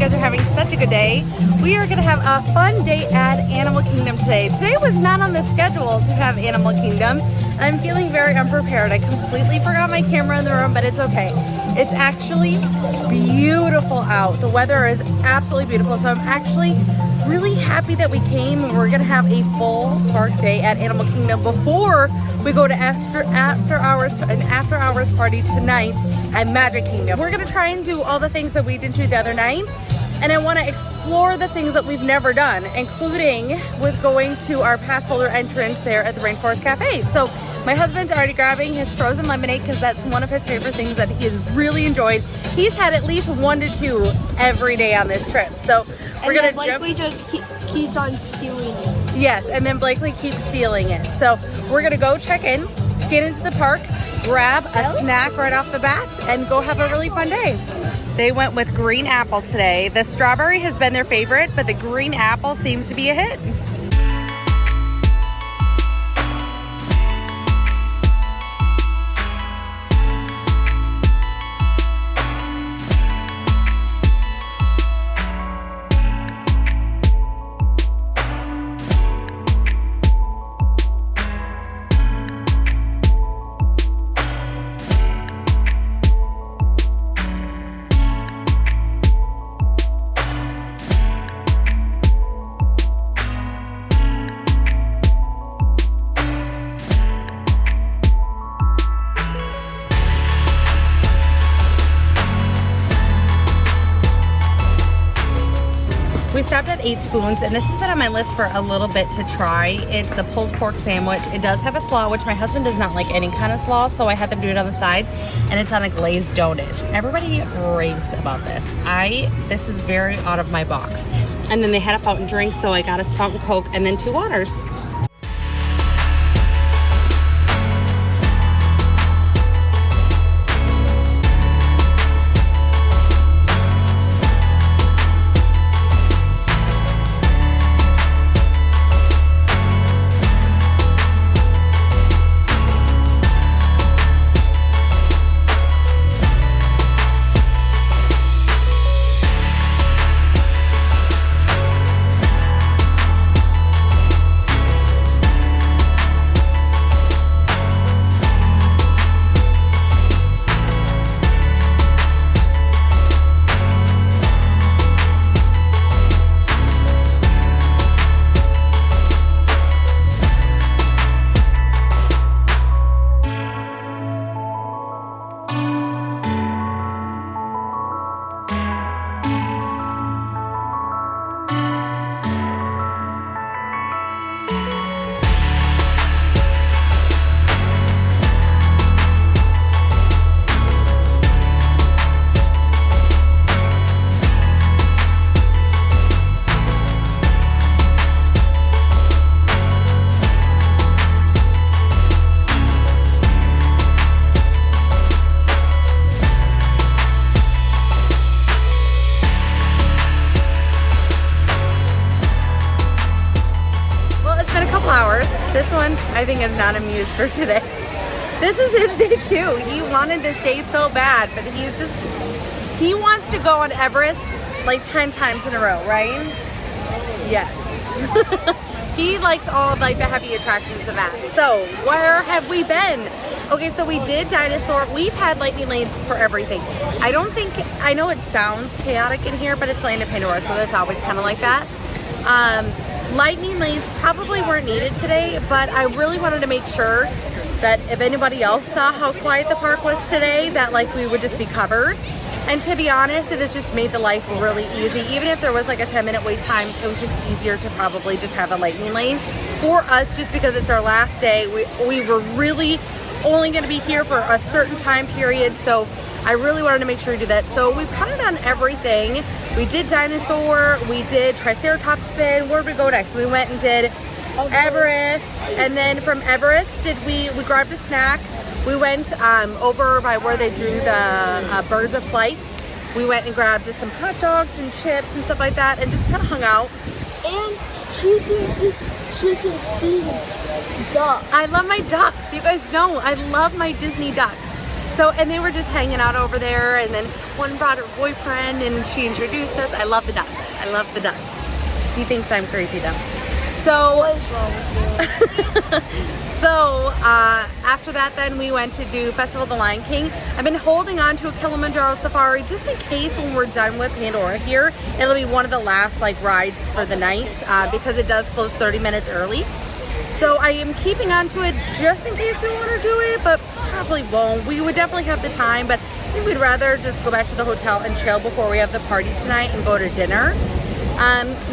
guys are having such a good day. We are going to have a fun day at Animal Kingdom today. Today was not on the schedule to have Animal Kingdom. I'm feeling very unprepared. I completely forgot my camera in the room, but it's okay. It's actually beautiful out. The weather is absolutely beautiful, so I'm actually really happy that we came. We're going to have a full park day at Animal Kingdom before we go to after hours party tonight at Magic Kingdom. We're gonna try and do all the things that we didn't do the other night, and I want to explore the things that we've never done, including with going to our pass holder entrance there at the Rainforest Cafe. So my husband's already grabbing his frozen lemonade because that's one of his favorite things that he has really enjoyed. He's had at least 1 to 2 every day on this trip. So we're gonna Blakely just keeps on stealing it. Yes, and then Blakely keeps stealing it. So we're gonna go check in, get into the park, grab a snack right off the bat, and go have a really fun day. They went with green apple today. The strawberry has been their favorite, but the green apple seems to be a hit. We stopped at 8 Spoons, and this has been on my list for a little bit to try. It's the pulled pork sandwich. It does have a slaw, which my husband does not like any kind of slaw, so I had them do it on the side, and it's on a glazed donut. Everybody raves about this. This is very out of my box. And then they had a fountain drink, so I got us fountain Coke and then 2 waters. This one, I think, is not amused for today. This is his day too. He wanted this day so bad, but he wants to go on Everest like 10 times in a row, right? Yes. He likes all like the heavy attractions and that. So where have we been? Okay, so we did Dinosaur. We've had lightning lanes for everything. I know it sounds chaotic in here, but it's Land of Pandora, so that's always kind of like that. Lightning lanes probably weren't needed today, but I really wanted to make sure that if anybody else saw how quiet the park was today, that like we would just be covered. And to be honest, it has just made the life really easy. Even if there was like a 10-minute wait time, it was just easier to probably just have a lightning lane for us, just because it's our last day. We were really only going to be here for a certain time period, so I really wanted to make sure to do that. So we kind of done everything. We did Dinosaur, we did Triceratops spin. Where did we go next? We went and did Everest, and then from Everest we grabbed a snack. We went over by where they drew the Birds of Flight. We went and grabbed some hot dogs and chips and stuff like that, and just kind of hung out. And she can speak duck. I love my ducks. You guys know I love my Disney ducks. So, and they were just hanging out over there, and then one brought her boyfriend and she introduced us. I love the ducks. I love the ducks. He thinks I'm crazy though. So, What is wrong with you? so after that then we went to do Festival of the Lion King. I've been holding on to a Kilimanjaro safari just in case when we're done with Pandora here, it'll be one of the last like rides for the night because it does close 30 minutes early. So I am keeping on to it just in case we want to do it, but probably won't. We would definitely have the time, but I think we'd rather just go back to the hotel and chill before we have the party tonight and go to dinner.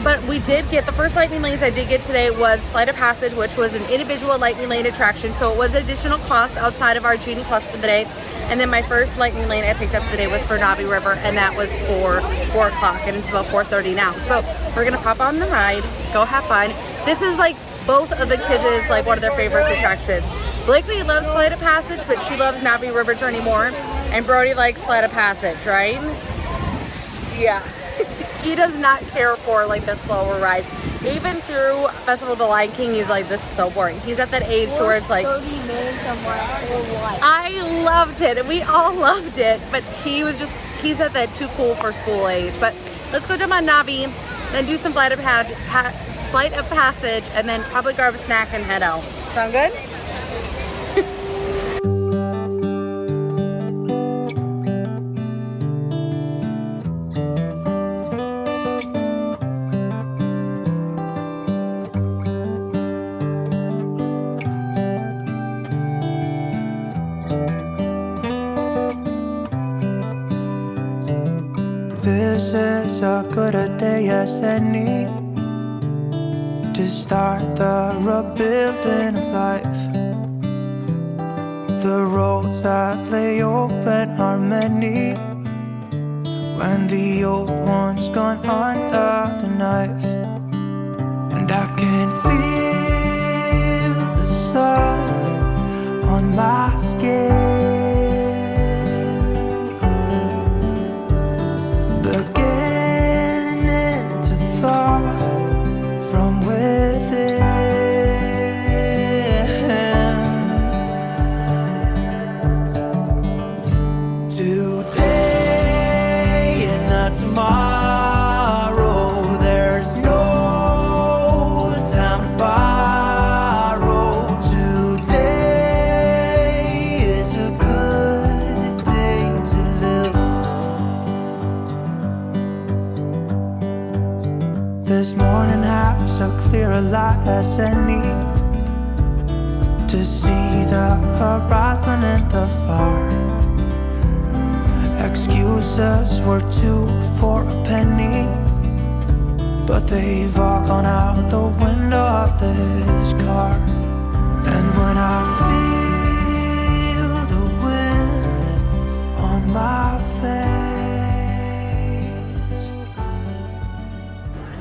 But we did get, the first lightning lanes I did get today was Flight of Passage, which was an individual lightning lane attraction. So it was additional cost outside of our Genie Plus for the day. And then my first lightning lane I picked up today was for Navi River, and that was for 4 o'clock, and it's about 4:30 now. So we're gonna pop on the ride, go have fun. This is like both of the kids' like one of their favorite attractions. Blakely loves Flight of Passage, but she loves Navi River Journey more. And Brody likes Flight of Passage, right? Yeah. He does not care for like the slower rides. Even through Festival of the Lion King, he's like, this is so boring. He's at that age where it's like 30 minutes somewhere or what? I loved it, and we all loved it, but he's at that too cool for school age. But let's go jump on Navi, then do some Flight of Passage, and then probably grab a snack and head out. Sound good? This is as good a day as any to start the rebuilding of life. The roads that lay open are many when the old one's gone under the knife. And I can feel the sun on my skin, beginning to thaw from within. Today and not tomorrow, there's no time to borrow. Today is a good day to live. This morning has a clearer light as any to see the horizon in the far. Excuses were 2 for a penny, but they've all gone out the window of this car. And when I feel the wind on my face.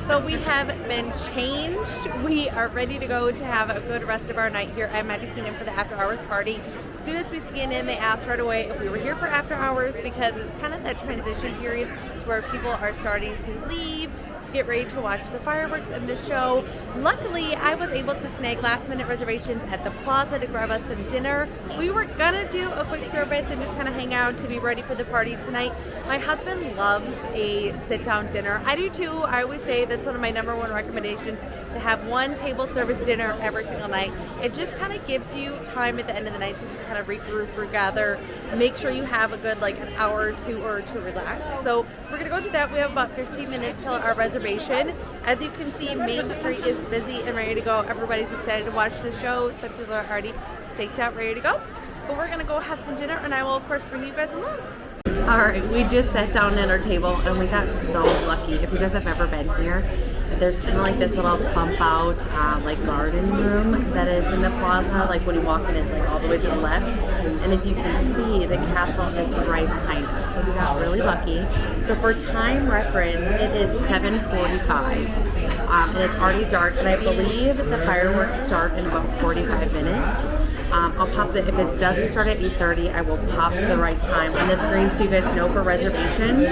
So we have been changed. We are ready to go to have a good rest of our night here at Magic Kingdom for the after hours party. As soon as we scan in, they asked right away if we were here for after hours because it's kind of that transition period where people are starting to leave, get ready to watch the fireworks and the show. Luckily, I was able to snag last minute reservations at the Plaza to grab us some dinner. We were gonna do a quick service and just kind of hang out to be ready for the party tonight. My husband loves a sit down dinner. I do too. I always say that's one of my #1 recommendations, to have one table service dinner every single night. It just kind of gives you time at the end of the night to just kind of regroup, regather, make sure you have a good like an hour or two or to relax. So we're gonna go do that. We have about 15 minutes till our reservation. As you can see, Main Street is busy and ready to go. Everybody's excited to watch the show. Some people are already staked out, ready to go. But we're gonna go have some dinner, and I will of course bring you guys along. All right, we just sat down at our table and we got so lucky. If you guys have ever been here, there's kind of like this little bump out like garden room that is in the plaza. Like when you walk in, it's like all the way to the left. And if you can see, the castle is right behind us. So we got really lucky. So for time reference, it is 7:45 and it's already dark. And I believe the fireworks start in about 45 minutes. I'll pop it if it doesn't start at 8:30. I will pop the right time on the screen so you guys know for reservations.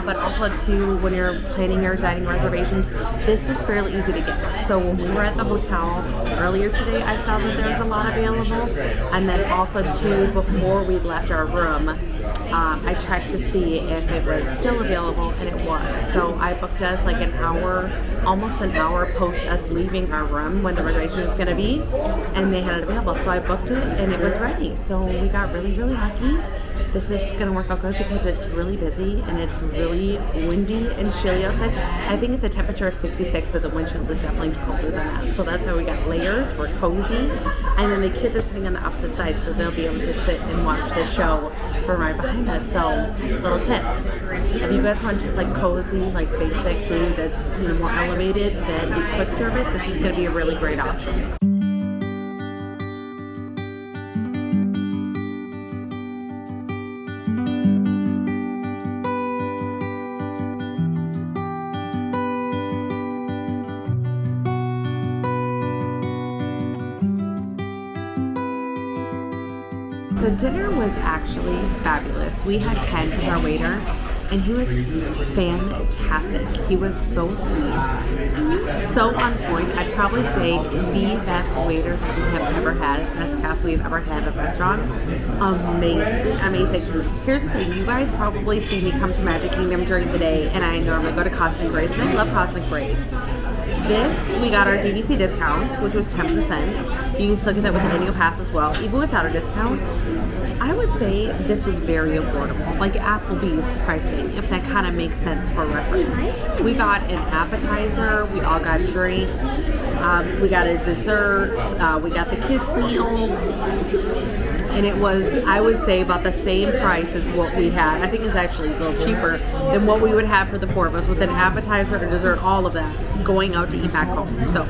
But also too, when you're planning your dining reservations, this was fairly easy to get. So when we were at the hotel earlier today, I saw that there was a lot available, and then also too, before we left our room, I checked to see if it was still available, and it was. So I booked us like an hour, almost an hour post us leaving our room when the reservation was going to be, and they had it available. So I booked it, and it was ready. So we got really, really lucky. This is going to work out good because it's really busy and it's really windy and chilly outside. I think the temperature is 66, but the wind chill is definitely colder than that. So that's why we got layers. We're cozy. And then the kids are sitting on the opposite side, so they'll be able to sit and watch the show from right behind us. So, little tip. If you guys want just like cozy, like basic food that's more elevated than the quick service, this is going to be a really great option. So dinner was actually fabulous. We had Ken as our waiter, and he was fantastic. He was so sweet, so on point. I'd probably say the best waiter that we have ever had, best cast we've ever had at a restaurant. Amazing, amazing. Here's the thing, you guys probably see me come to Magic Kingdom during the day, and I normally go to Cosmic Race, and I love Cosmic Race. This, we got our DVC discount, which was 10%. You can still get that with the annual pass as well. Even without our discount, I would say this was very affordable. Like Applebee's pricing, if that kind of makes sense for reference. We got an appetizer, we all got drinks, we got a dessert, we got the kids' meals. And it was, I would say, about the same price as what we had. I think it's actually a little cheaper than what we would have for the four of us, with an appetizer, a dessert, all of that, going out to eat back home. So,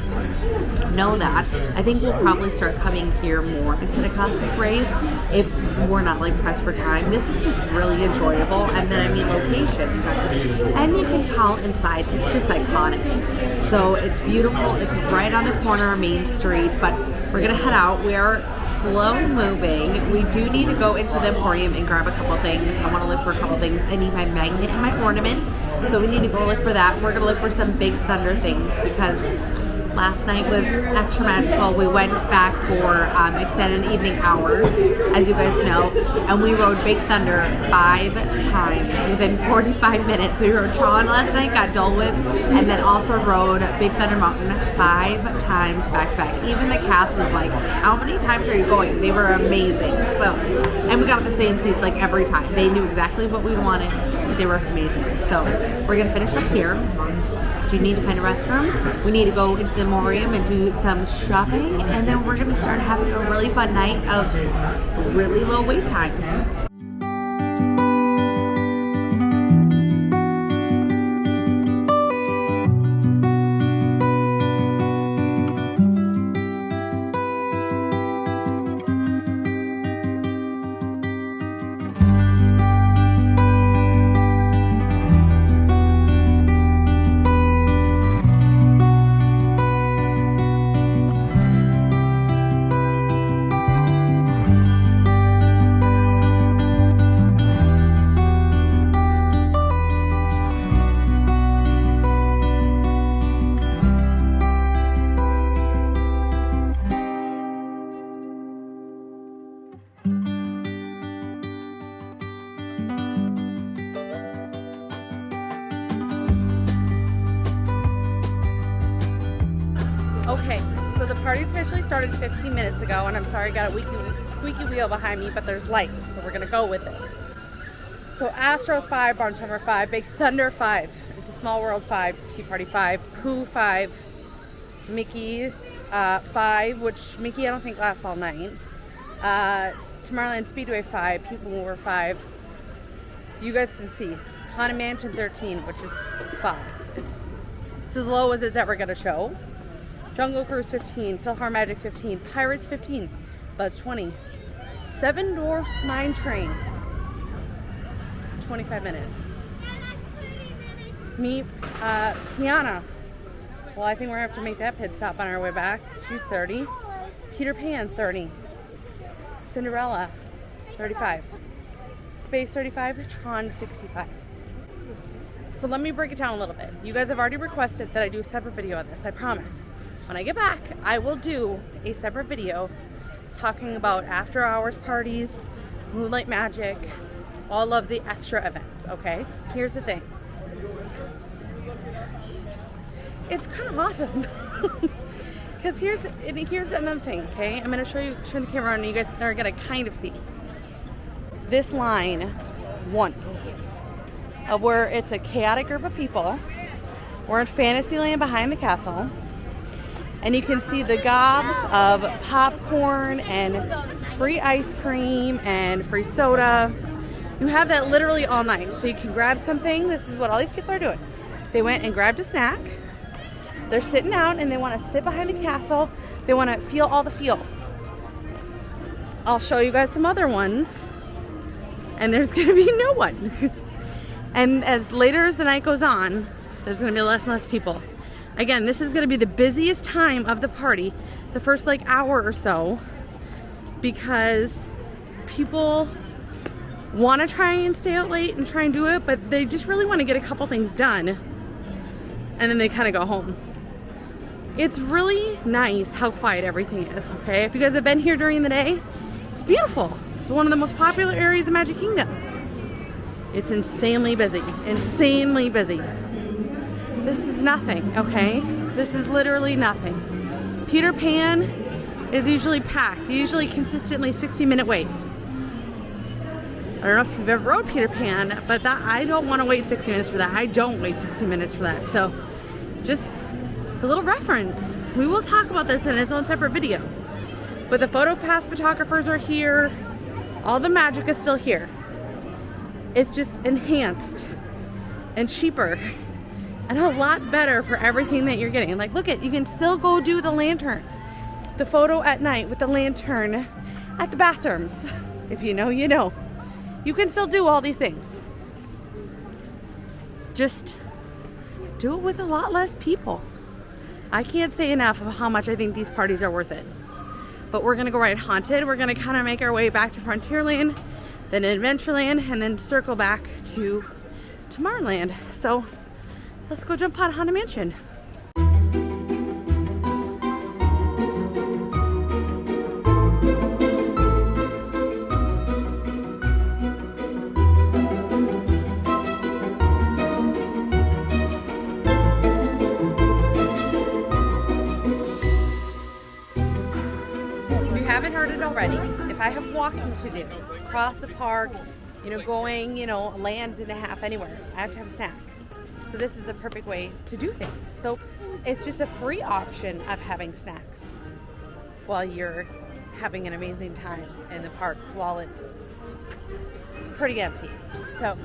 know that. I think we'll probably start coming here more instead of Cosmic Race if we're not like pressed for time. This is just really enjoyable. And then, I mean, location, you guys. And you can tell inside, it's just iconic. So, it's beautiful. It's right on the corner of Main Street, but we're going to head out. We are slow moving. We do need to go into the Emporium and grab a couple things. I want to look for a couple things. I need my magnet and my ornament, so we need to go look for that. We're going to look for some Big Thunder things because last night was extra magical. We went back for extended evening hours, as you guys know, and we rode Big Thunder 5 times within 45 minutes. We rode Tron last night, got Dole Whip, and then also rode Big Thunder Mountain 5 times back to back. Even the cast was like, how many times are you going? They were amazing. So, and we got the same seats like every time. They knew exactly what we wanted. They were amazing. So we're gonna finish up here. Do you need to find a restroom? We need to go into the Emporium and do some shopping, and then we're gonna start having a really fun night of really low wait times. Okay, so the party officially started 15 minutes ago, and I'm sorry I got a squeaky wheel behind me, but there's lights, so we're gonna go with it. So Astros 5, Barnstormer 5, Big Thunder 5, It's a Small World 5, Tea Party 5, Pooh 5, Mickey 5, which Mickey I don't think lasts all night, Tomorrowland Speedway 5, People Mover 5. You guys can see Haunted Mansion 13, which is 5. It's as low as it's ever gonna show. Jungle Cruise 15, Philhar Magic 15, Pirates 15, Buzz 20, Seven Dwarfs Mine Train, 25 minutes. Meet Tiana. Well, I think we're gonna have to make that pit stop on our way back. She's 30. Peter Pan 30. Cinderella, 35. Space 35, Tron 65. So let me break it down a little bit. You guys have already requested that I do a separate video on this, I promise. When I get back, I will do a separate video talking about after hours parties, moonlight magic, all of the extra events, okay? Here's the thing. It's kind of awesome. Because here's another thing, okay? I'm gonna turn the camera on and you guys are gonna kind of see. This line once of where it's a chaotic group of people. We're in Fantasyland behind the castle. And you can see the gobs of popcorn and free ice cream and free soda. You have that literally all night. So you can grab something. This is what all these people are doing. They went and grabbed a snack. They're sitting down and they want to sit behind the castle. They want to feel all the feels. I'll show you guys some other ones. And there's going to be no one. And as later as the night goes on, there's going to be less and less people. Again, this is going to be the busiest time of the party, the first like hour or so, because people want to try and stay out late and try and do it, but they just really want to get a couple things done, and then they kind of go home. It's really nice how quiet everything is, okay? If you guys have been here during the day, it's beautiful. It's one of the most popular areas of Magic Kingdom. It's insanely busy, insanely busy. This is nothing, okay? This is literally nothing. Peter Pan is usually packed, usually consistently 60-minute wait. I don't know if you've ever rode Peter Pan, but I don't want to wait 60 minutes for that. I don't wait 60 minutes for that. So just a little reference. We will talk about this in its own separate video. But the photo pass photographers are here. All the magic is still here. It's just enhanced and cheaper and a lot better for everything that you're getting. Like, look at, you can still go do the lanterns. The photo at night with the lantern at the bathrooms. If you know, you know. You can still do all these things. Just do it with a lot less people. I can't say enough of how much I think these parties are worth it. But we're gonna go ride Haunted. We're gonna kind of make our way back to Frontierland, then Adventureland, and then circle back to Tomorrowland. So let's go jump on Haunted Mansion. If you haven't heard it already, if I have walking to do, across the park, you know, going, a land and a half anywhere, I have to have a snack. So this is a perfect way to do things. So it's just a free option of having snacks while you're having an amazing time in the parks while it's pretty empty. So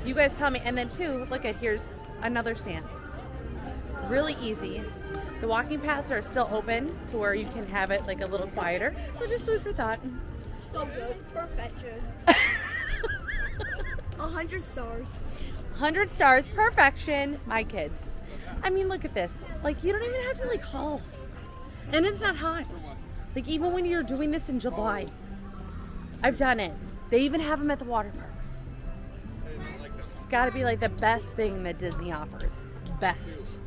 you guys tell me. And then too, look at, here's another stand. Really easy. The walking paths are still open to where you can have it like a little quieter. So just food for thought. So good. Perfection. 100 stars. 100 stars, perfection, my kids. I mean, look at this. Like, you don't even have to like haul. And it's not hot. Like, even when you're doing this in July, I've done it. They even have them at the water parks. It's gotta be like the best thing that Disney offers. Best.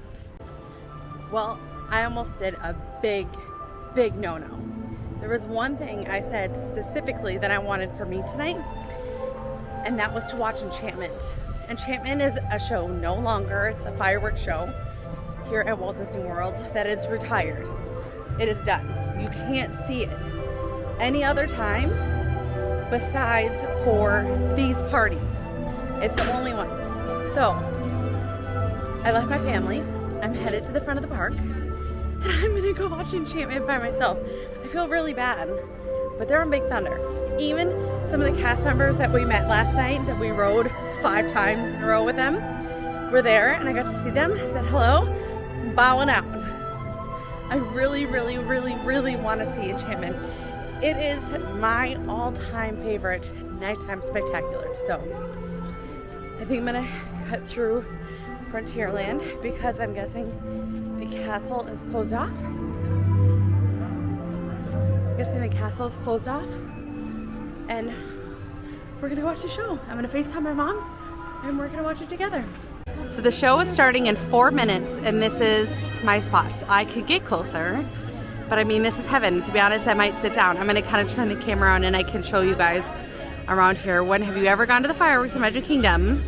Well, I almost did a big no-no. There was one thing I said specifically that I wanted for me tonight, and that was to watch Enchantment. Enchantment is a show no longer. It's a fireworks show here at Walt Disney World that is retired. It is done. You can't see it any other time besides for these parties. It's the only one. So I left my family. I'm headed to the front of the park and I'm gonna go watch Enchantment by myself. I feel really bad, but they're on Big Thunder. Even some of the cast members that we met last night that we rode 5 times in a row with them were there, and I got to see them. I said hello, bowing out. I really want to see Enchantment. It is my all-time favorite nighttime spectacular. So I think I'm gonna cut through Frontierland because I'm guessing the castle is closed off. I'm guessing the castle is closed off. and we're gonna watch the show. I'm gonna FaceTime my mom and we're gonna watch it together. So the show is starting in 4 minutes and this is my spot. I could get closer, but I mean, this is heaven. To be honest, I might sit down. I'm gonna kind of turn the camera on and I can show you guys around here. When have you ever gone to the fireworks in Magic Kingdom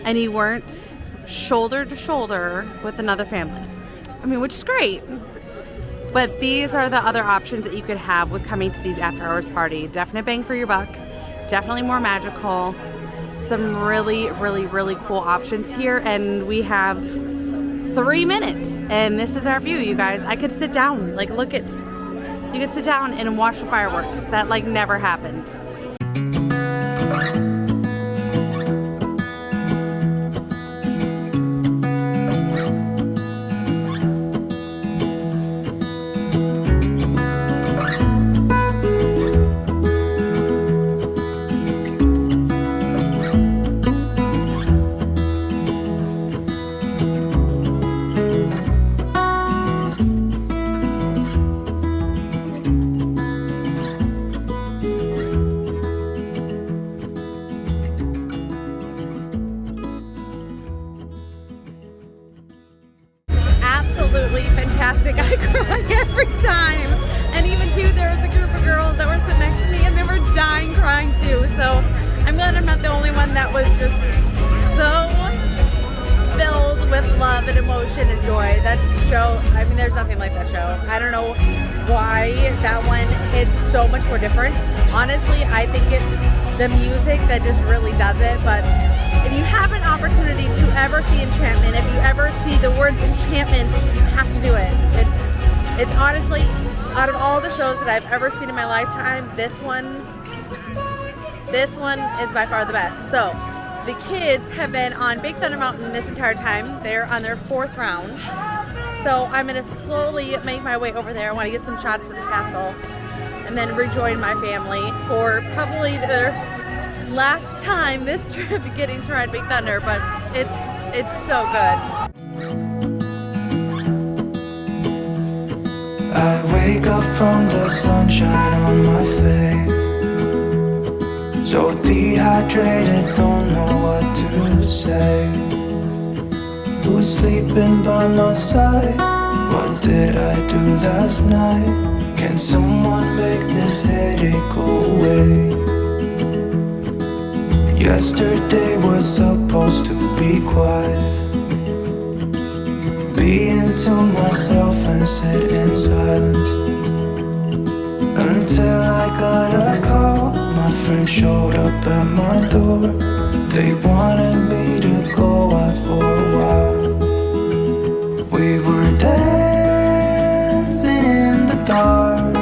and you weren't shoulder to shoulder with another family? I mean, which is great. But these are the other options that you could have with coming to these after hours party. Definite bang for your buck. Definitely more magical. Some really, really, really cool options here. And we have 3 minutes. And this is our view, you guys. I could sit down. Like, look at... You could sit down and watch the fireworks. That, like, never happens. Absolutely fantastic. I cry every time. And even too, there was a group of girls that were sitting next to me and they were dying crying too. So I'm glad I'm not the only one that was just so filled with love and emotion and joy. That show, I mean, there's nothing like that show. I don't know why that one hits so much more different. Honestly, I think it's the music that just really does it. But if you have an opportunity to ever see Enchantment, if you ever see the words Enchantment, you have to do it. It's honestly, out of all the shows that I've ever seen in my lifetime, this one is by far the best. So the kids have been on Big Thunder Mountain this entire time. They're on their 4th round. So I'm gonna slowly make my way over there. I wanna get some shots of the castle and then rejoin my family for probably their last time this trip getting to ride Big Thunder, but it's so good. I wake up from the sunshine on my face, so dehydrated, don't know what to say. Who's sleeping by my side? What did I do last night? Can someone make this headache go away? Yesterday was supposed to be quiet, being to myself and sit in silence, until I got a call. My friend showed up at my door. They wanted me to go out for a while. We were dancing in the dark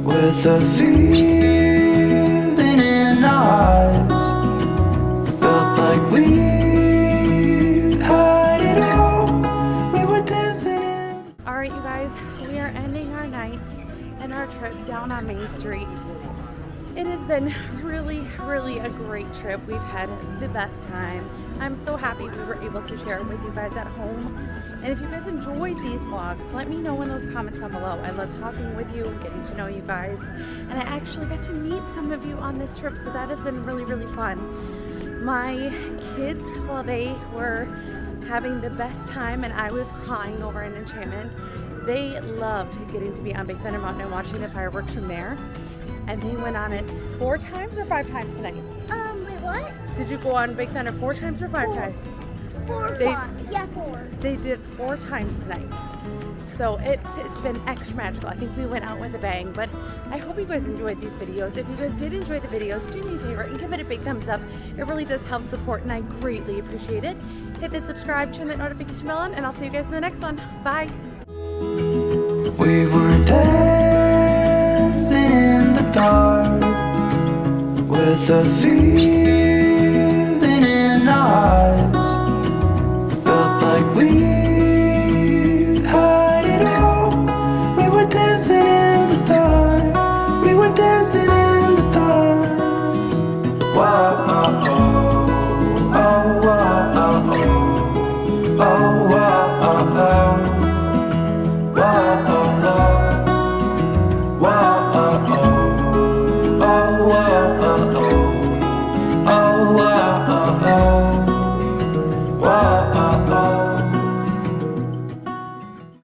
with a feeling in our hearts. Felt like we had it all. We were dancing in. Alright, you guys, we are ending our night and our trip down on Main Street. It has been really, really a great trip. We've had the best time. I'm so happy we were able to share it with you guys at home. And if you guys enjoyed these vlogs, let me know in those comments down below. I love talking with you and getting to know you guys. And I actually got to meet some of you on this trip, so that has been really, really fun. My kids, while they were having the best time and I was crying over an Enchantment, they loved getting to be on Big Thunder Mountain and watching the fireworks from there. And they went on it 4 times or 5 times tonight? Wait, what? Did you go on Big Thunder 4 times or 5 times? 4 or 5. Yeah, 4. They did 4 times tonight. So it's been extra magical. I think we went out with a bang, but I hope you guys enjoyed these videos. If you guys did enjoy the videos, do me a favor and give it a big thumbs up. It really does help support and I greatly appreciate it. Hit that subscribe, turn that notification bell on, and I'll see you guys in the next one. Bye. We were dancing in the dark with a feeling